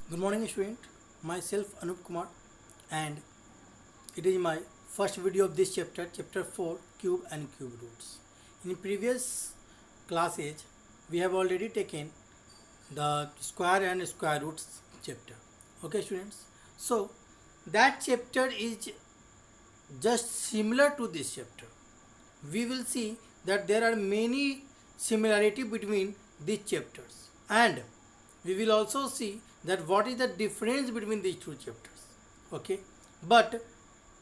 Good morning, student. Myself Anup Kumar, and it is my first video of this chapter, chapter 4, cube and cube roots. In previous classes, we have already taken the square and square roots chapter. Okay, students. So that chapter is just similar to this chapter. We will see that there are many similarity between these chapters, and we will also see that what is the difference between these two chapters. Okay, but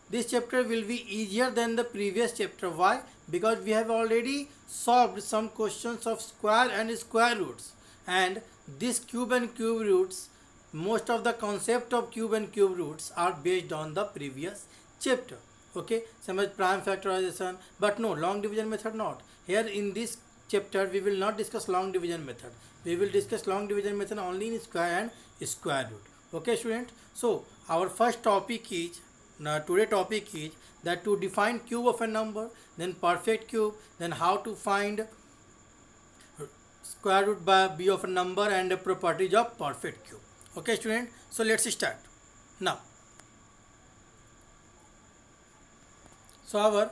this chapter will be easier than the previous chapter. Why? Because we have already solved some questions of square and square roots, and this cube and cube roots, most of the concept of cube and cube roots are based on the previous chapter. Okay, same as prime factorization, but no, long division method not. Here in this chapter we will not discuss long division method. We will discuss long division method only in square and square root. Okay, student. So our first topic is, today topic is that to define cube of a number, then perfect cube, then how to find square root by b of a number, and the properties of perfect cube. Okay, student. So let's start now. So our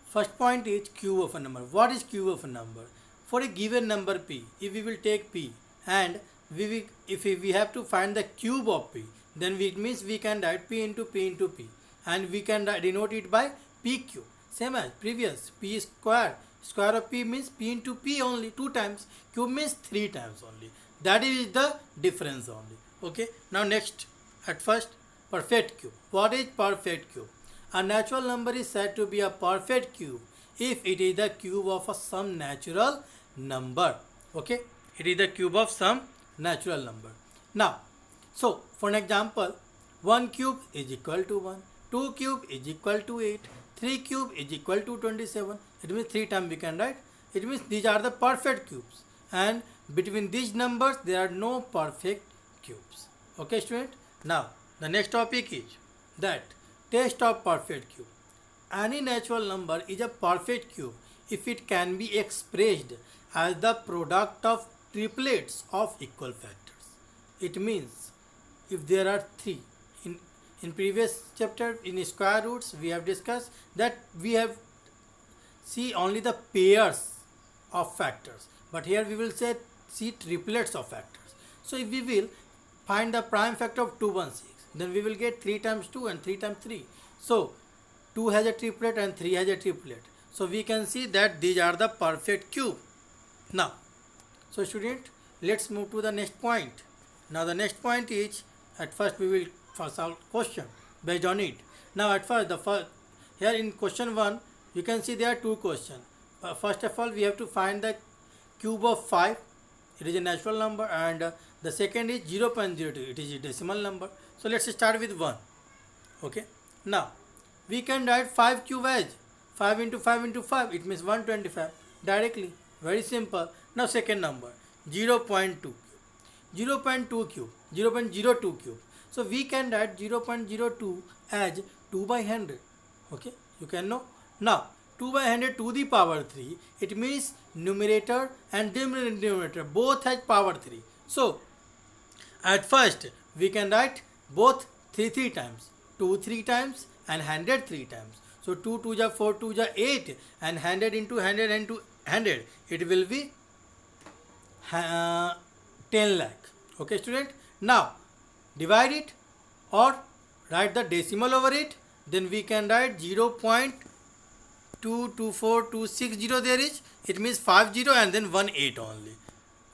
first point is cube of a number. What is cube of a number? For a given number p, if we will take p and if we have to find the cube of p, then it means we can write p into p, and we can denote it by p cube. Same as previous, p square. Square of p means p into p only 2 times. Cube means 3 times only. That is the difference only. Okay. Now next, at first, perfect cube. What is perfect cube? A natural number is said to be a perfect cube if it is the cube of some natural number. Okay, it is the cube of some natural number. Now, so for an example, 1 cube is equal to 1, 2 cube is equal to 8, 3 cube is equal to 27. It means 3 times we can write. It means these are the perfect cubes, and between these numbers there are no perfect cubes. Okay, student. Now the next topic is that test of perfect cube. Any natural number is a perfect cube if it can be expressed as the product of triplets of equal factors. It means if there are 3, in previous chapter in square roots we have discussed that we have see only the pairs of factors, but here we will see triplets of factors. So if we will find the prime factor of 216, then we will get 3 times 2 and 3 times 3. So 2 has a triplet and 3 has a triplet. So we can see that these are the perfect cube. Now, so student, let's move to the next point. Now the next point is, at first we will first solve question based on it. Now at first, here in question 1, you can see there are 2 questions. First of all, we have to find the cube of 5. It is a natural number, and the second is 0.02. It is a decimal number. So let's start with 1. Okay. Now we can write 5 cube as 5 into 5 into 5. It means 125 directly. Very simple. Now second number 0.2 cube. 0.2 cube. 0.02 cube. So we can write 0.02 as 2 by 100. Okay. You can know. Now 2 by 100 to the power 3. It means numerator and denominator both has power 3. So at first we can write both 3 times, 2 3 times and 100 3 times. So 2 2 ja 4 2 ja 8, and 100 into 100 into 100, it will be 10 lakh. Okay, student. Now divide it or write the decimal over it. Then we can write 0.224260 there is. It means 50 and then 18 only.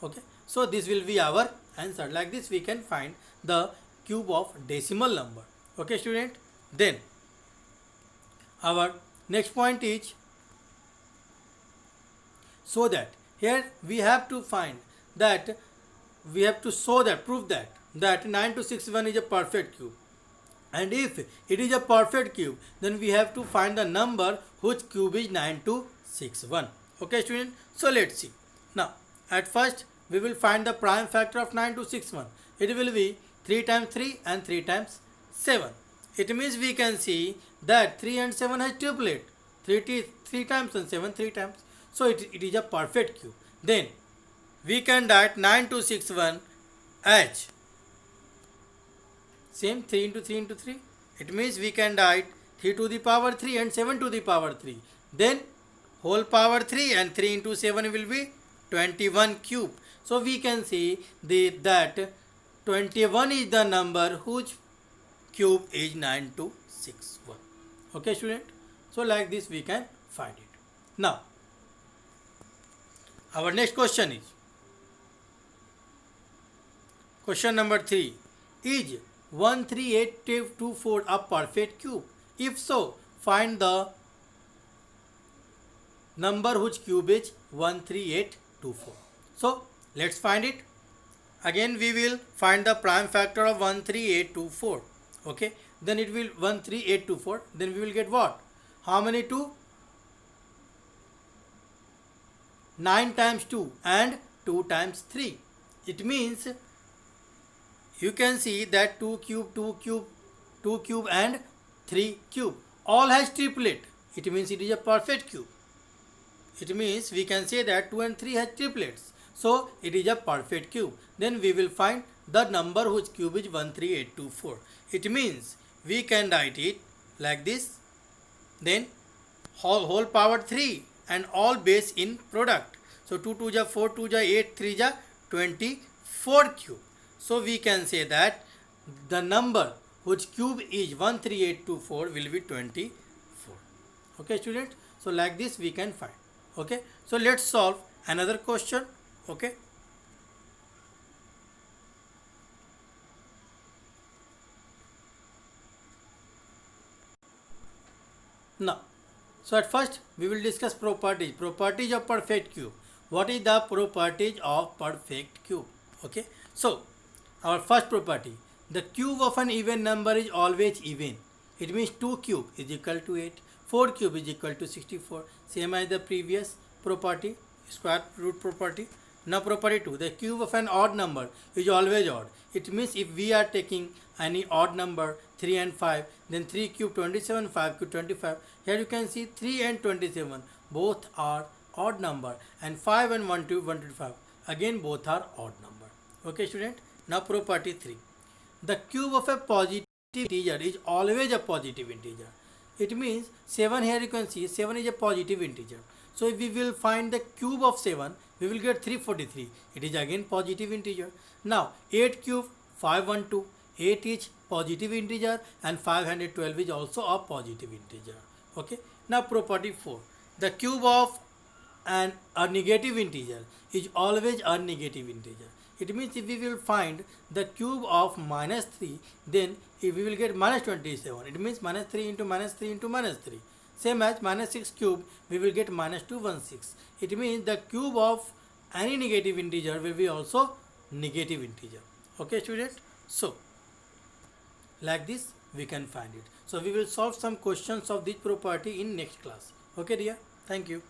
Okay. So this will be our answer. Like this we can find the cube of decimal number. Okay, student. Then our next point is, so that here we have to find that we have to show that prove that 9261 is a perfect cube, and if it is a perfect cube, then we have to find the number whose cube is 9261. Okay, student. So let's see. Now at first we will find the prime factor of 9261. It will be 3 times 3 and 3 times 7. It means we can see that 3 and 7 has triplet. 3 times and 7 3 times. So it is a perfect cube. Then we can write 9261 as Same 3 into 3 into 3. It means we can write 3 to the power 3 and 7 to the power 3. Then whole power 3 and 3 into 7 will be 21 cube. So we can see that 21 is the number whose cube is 9261. Okay student. So like this we can find it. Now our next question is question number 3. Is 13824 a perfect cube? If so, find the number whose cube is 13824. So let's find it. Again we will find the prime factor of 13824. Okay, then it will 13824. Then we will get what? How many 2? 9 times 2 and 2 times 3. It means you can see that 2 cube, 2 cube, 2 cube and 3 cube all has triplet. It means it is a perfect cube. It means we can say that 2 and 3 has triplets. So it is a perfect cube. Then we will find the number whose cube is 13824. It means we can write it like this. Then whole power 3 and all base in product. So 2 2 ja 4, 2 ja 8, 3 ja 24 cube. So we can say that the number whose cube is 13824 will be 24. Okay students. So like this we can find. Okay. So let's solve another question. Okay. Now, so at first we will discuss properties. Properties of perfect cube. What is the properties of perfect cube? Okay. So our first property, the cube of an even number is always even. It means 2 cube is equal to 8, 4 cube is equal to 64. Same as the previous property, square root property. Now property 2, the cube of an odd number is always odd. It means if we are taking any odd number 3 and 5, then 3 cube 27, 5 cube 25. Here you can see 3 and 27 both are odd number, and 5 and 1 to 125 again both are odd number. Okay student. Now property 3, the cube of a positive integer is always a positive integer. It means 7, here you can see 7 is a positive integer. So if we will find the cube of 7, we will get 343. It is again positive integer. Now 8 cube 512. 8 is positive integer and 512 is also a positive integer. Okay. Now property 4, the cube of a negative integer is always a negative integer. It means if we will find the cube of minus 3, then if we will get minus 27. It means minus 3 into minus 3 into minus 3. Same as minus 6 cube, we will get minus 216. It means the cube of any negative integer will be also negative integer. Okay student. So like this we can find it. So we will solve some questions of this property in next class. Okay dear. Thank you.